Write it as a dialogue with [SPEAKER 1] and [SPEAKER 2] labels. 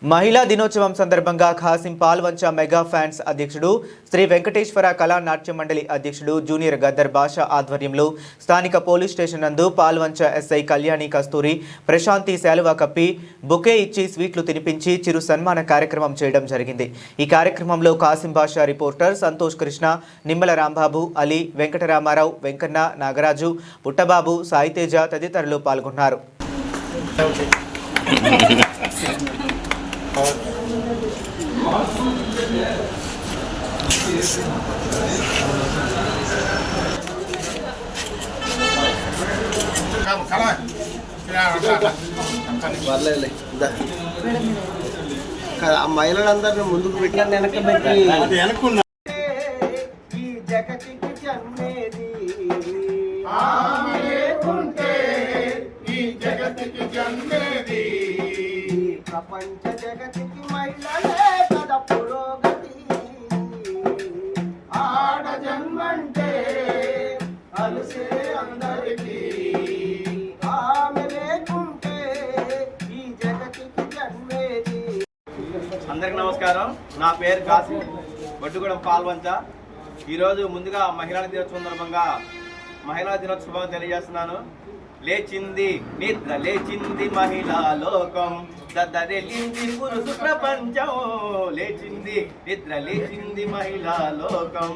[SPEAKER 1] మహిళా దినోత్సవం సందర్భంగా ఖాసిం పాల్వంచ మెగా ఫ్యాన్స్ అధ్యక్షుడు శ్రీ వెంకటేశ్వర కళా నాట్య మండలి అధ్యక్షుడు జూనియర్ గద్దర్ బాషా ఆధ్వర్యంలో స్థానిక పోలీస్ స్టేషన్ నందు పాల్వంచ ఎస్ఐ కళ్యాణి కస్తూరి ప్రశాంతి శాలువా కప్పి బుకే ఇచ్చి స్వీట్లు తినిపించి చిరు సన్మాన కార్యక్రమం చేయడం జరిగింది। ఈ కార్యక్రమంలో ఖాసిం బాషా రిపోర్టర్ సంతోష్ కృష్ణ, నిమ్మల రాంబాబు, అలీ, వెంకటరామారావు, వెంకన్న, నాగరాజు, పుట్టబాబు, సాయితేజ తదితరులు పాల్గొన్నారు।
[SPEAKER 2] మహిళలందరినీ ముందుకు పెట్టి వెనక పెట్టి ప్రపంచ జగతికి మహిళలే కదా పురోగతి, ఆడ జన్మంటే అలసే అందరికీ, ఆమె లేకుంటే ఈ జగతికి జన్మేది।
[SPEAKER 3] అందరికి నమస్కారం। నా పేరు కాసిం, బొడ్డుగూడెం పాల్వంచ। ఈరోజు ముందుగా మహిళా దినోత్సవం సందర్భంగా మహిళా దినోత్సవం తెలియజేస్తున్నాను। లేచింది నిద్ర లేచింది మహిళా లోకం, దద్దరెళ్ళింది పురుషు ప్రపంచం, లేచింది నిద్ర లేచింది మహిళా లోకం।